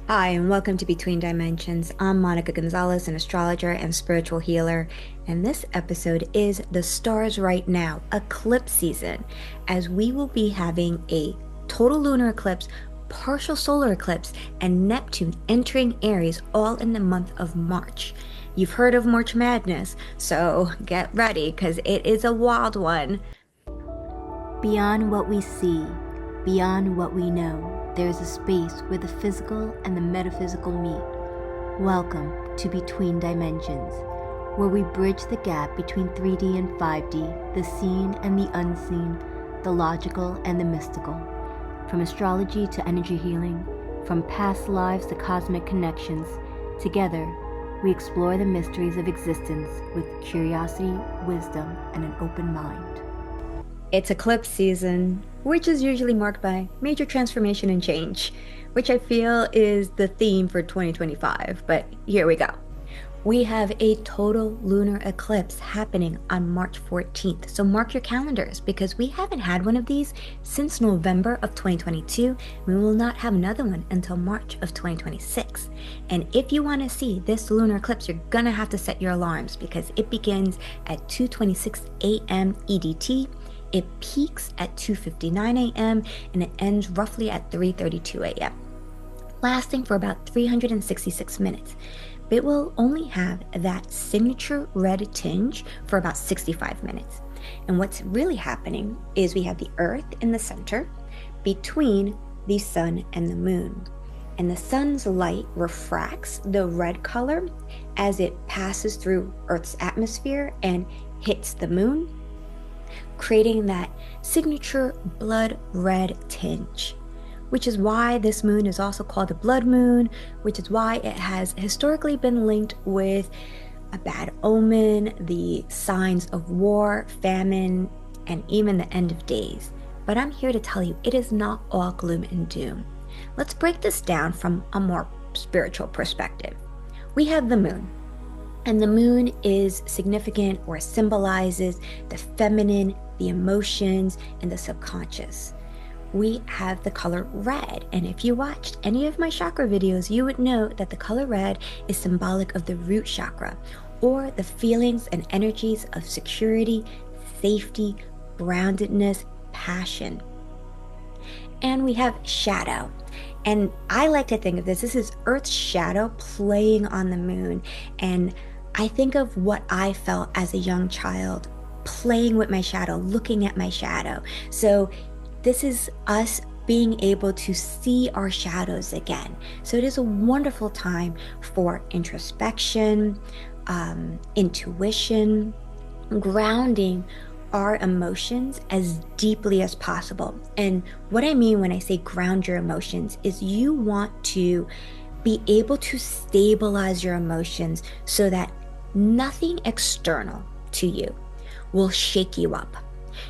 Hi, and welcome to Between Dimensions. I'm Monica Gonzalez, an astrologer and spiritual healer, and this episode is the stars right now, eclipse season, as we will be having a total lunar eclipse, partial solar eclipse, and Neptune entering Aries all in the month of March. You've heard of March Madness, so get ready because it is a wild one. Beyond what we see, beyond what we know, there is a space where the physical and the metaphysical meet. Welcome to Between Dimensions, where we bridge the gap between 3D and 5D, the seen and the unseen, the logical and the mystical. From astrology to energy healing, from past lives to cosmic connections, together we explore the mysteries of existence with curiosity, wisdom, and an open mind. It's eclipse season, which is usually marked by major transformation and change, which I feel is the theme for 2025, but here we go. We have a total lunar eclipse happening on March 14th, so mark your calendars because we haven't had one of these since November of 2022. We will not have another one until March of 2026. And if you want to see this lunar eclipse, you're gonna have to set your alarms because it begins at 2:26 a.m. EDT. It peaks at 2:59 a.m. and it ends roughly at 3:32 a.m., lasting for about 366 minutes. It will only have that signature red tinge for about 65 minutes. And what's really happening is we have the Earth in the center between the sun and the moon. And the sun's light refracts the red color as it passes through Earth's atmosphere and hits the moon, creating that signature blood red tinge, which is why this moon is also called a blood moon, which is why it has historically been linked with a bad omen, the signs of war, famine, and even the end of days. But I'm here to tell you it is not all gloom and doom. Let's break this down from a more spiritual perspective. We have the moon. And the moon is significant or symbolizes the feminine, the emotions, and the subconscious. We have the color red, and if you watched any of my chakra videos, you would know that the color red is symbolic of the root chakra, or the feelings and energies of security, safety, groundedness, passion. And we have shadow. And I like to think of this is Earth's shadow playing on the moon. And I think of what I felt as a young child, playing with my shadow, looking at my shadow. So this is us being able to see our shadows again. So it is a wonderful time for introspection, intuition, grounding our emotions as deeply as possible. And what I mean when I say ground your emotions is you want to be able to stabilize your emotions so that nothing external to you will shake you up.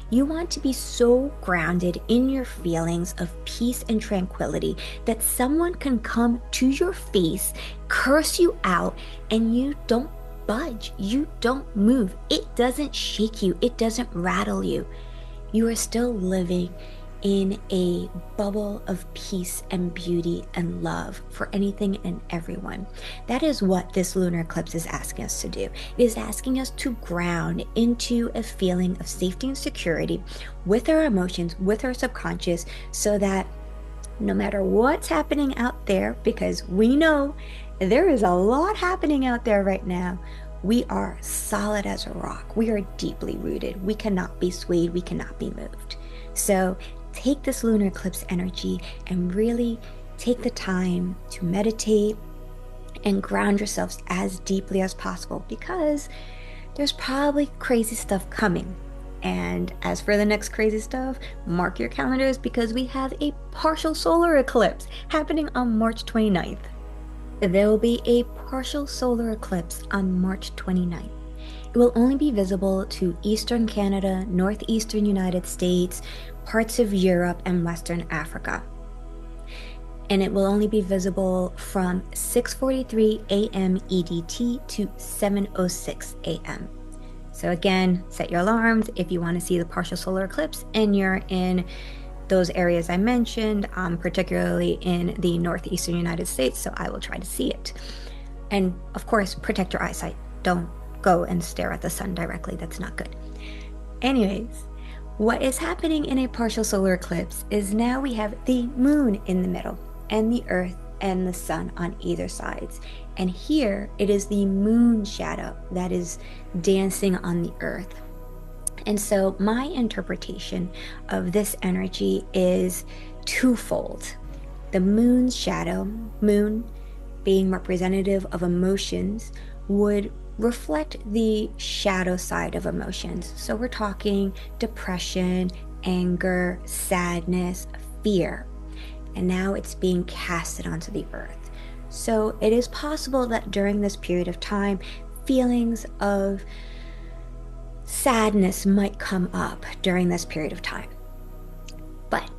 You want to be so grounded in your feelings of peace and tranquility that someone can come to your face, curse you out, and you don't budge. You don't move. It doesn't shake you. It doesn't rattle you. You are still living in a bubble of peace and beauty and love for anything and everyone. That is what this lunar eclipse is asking us to do. It is asking us to ground into a feeling of safety and security with our emotions, with our subconscious, so that no matter what's happening out there, because we know there is a lot happening out there right now, we are solid as a rock. We are deeply rooted. We cannot be swayed. We cannot be moved. So take this lunar eclipse energy and really take the time to meditate and ground yourselves as deeply as possible, because there's probably crazy stuff coming. And as for the next crazy stuff, mark your calendars because we have a partial solar eclipse happening on March 29th. There will be a partial solar eclipse on March 29th. It will only be visible to Eastern Canada, Northeastern United States, parts of Europe, and Western Africa. And it will only be visible from 6:43 a.m. EDT to 7:06 a.m. So again, set your alarms if you want to see the partial solar eclipse and you're in those areas I mentioned, particularly in the northeastern United States, so I will try to see it. And of course, protect your eyesight. Don't go and stare at the sun directly. That's not good. Anyways, what is happening in a partial solar eclipse is now we have the moon in the middle and the earth and the sun on either sides. And here it is the moon shadow that is dancing on the earth. And so my interpretation of this energy is twofold. The moon's shadow, moon being representative of emotions, would reflect the shadow side of emotions. So we're talking depression, anger, sadness, fear. And now it's being casted onto the earth. So it is possible that during this period of time, feelings of sadness might come up during this period of time. But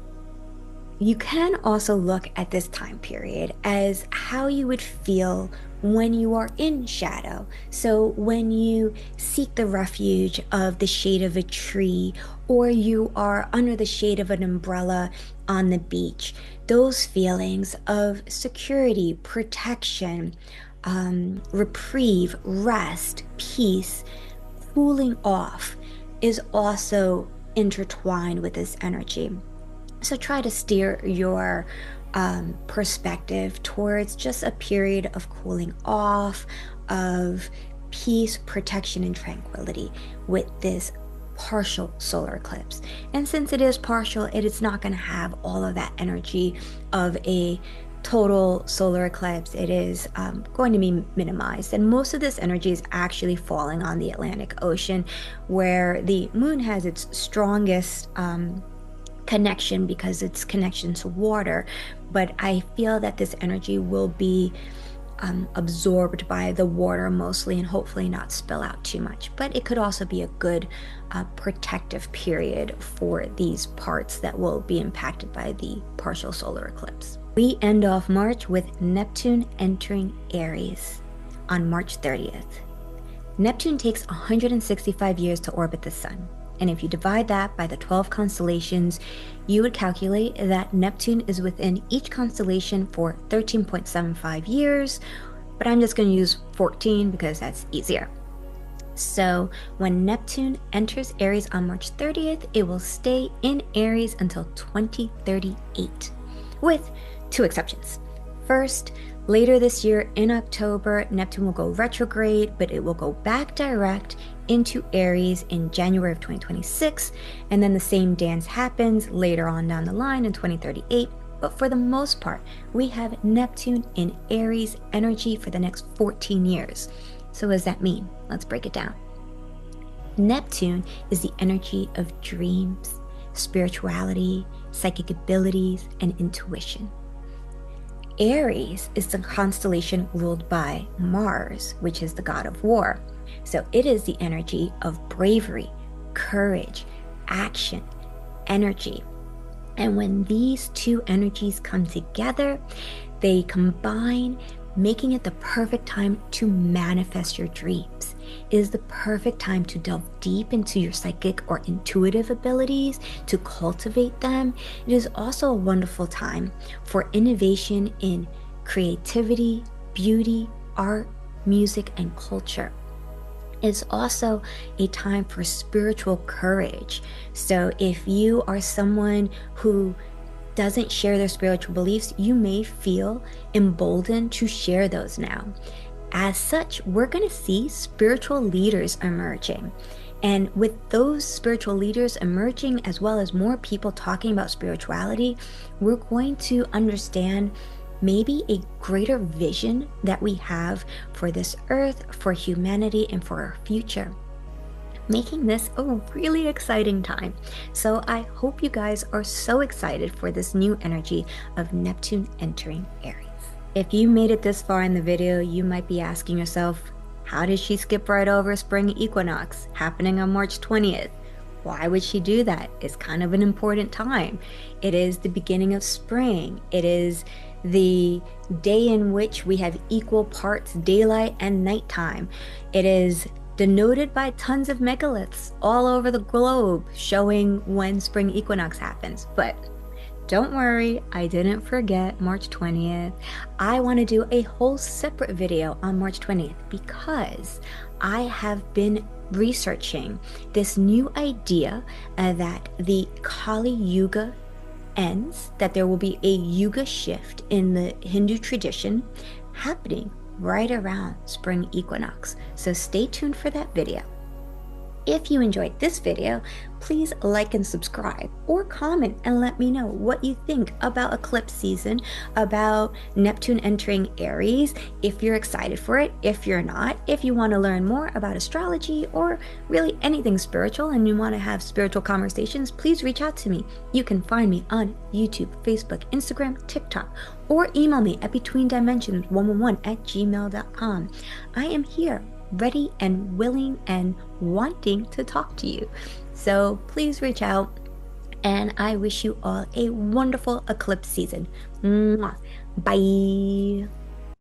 you can also look at this time period as how you would feel when you are in shadow. So when you seek the refuge of the shade of a tree, or you are under the shade of an umbrella on the beach, those feelings of security, protection, reprieve, rest, peace, cooling off is also intertwined with this energy. So try to steer your perspective towards just a period of cooling off, of peace, protection, and tranquility with this partial solar eclipse. And since it is partial, it is not going to have all of that energy of a total solar eclipse. It is going to be minimized, and most of this energy is actually falling on the Atlantic Ocean, where the moon has its strongest connection because it's connection to water. But I feel that this energy will be absorbed by the water mostly, and hopefully not spill out too much. But it could also be a good protective period for these parts that will be impacted by the partial solar eclipse. We end off March with Neptune entering Aries on March 30th. Neptune takes 165 years to orbit the sun. And if you divide that by the 12 constellations, you would calculate that Neptune is within each constellation for 13.75 years, but I'm just going to use 14 because that's easier. So when Neptune enters Aries on March 30th, it will stay in Aries until 2038, with two exceptions. First, later this year in October, Neptune will go retrograde, but it will go back direct into Aries in January of 2026, and then the same dance happens later on down the line in 2038. But for the most part, we have Neptune in Aries energy for the next 14 years. So what does that mean? Let's break it down. Neptune is the energy of dreams, spirituality, psychic abilities, and intuition. Aries is the constellation ruled by Mars, which is the god of war. So it is the energy of bravery, courage, action, energy. And when these two energies come together, they combine, making it the perfect time to manifest your dreams. It is the perfect time to delve deep into your psychic or intuitive abilities, to cultivate them. It is also a wonderful time for innovation in creativity, beauty, art, music, and culture. It's also a time for spiritual courage. So if you are someone who doesn't share their spiritual beliefs, you may feel emboldened to share those now. As such, we're going to see spiritual leaders emerging. And with those spiritual leaders emerging, as well as more people talking about spirituality, we're going to understand maybe a greater vision that we have for this earth, for humanity, and for our future, making this a really exciting time. So I hope you guys are so excited for this new energy of Neptune entering Aries. If you made it this far in the video, you might be asking yourself, how did she skip right over spring equinox happening on March 20th? Why would she do that? It's kind of an important time. It is the beginning of spring. It is the day in which we have equal parts daylight and nighttime. It is denoted by tons of megaliths all over the globe showing when spring equinox happens. But don't worry, I didn't forget March 20th. I want to do a whole separate video on March 20th because I have been researching this new idea that the Kali Yuga ends, that there will be a Yuga shift in the Hindu tradition happening right around spring equinox. So stay tuned for that video. If you enjoyed this video, please like and subscribe or comment and let me know what you think about eclipse season, about Neptune entering Aries, if you're excited for it, if you're not, if you want to learn more about astrology or really anything spiritual and you want to have spiritual conversations, please reach out to me. You can find me on YouTube, Facebook, Instagram, TikTok, or email me at betweendimensions111@gmail.com. I am here ready and willing and wanting to talk to you. So please reach out, and I wish you all a wonderful eclipse season. Mwah. Bye.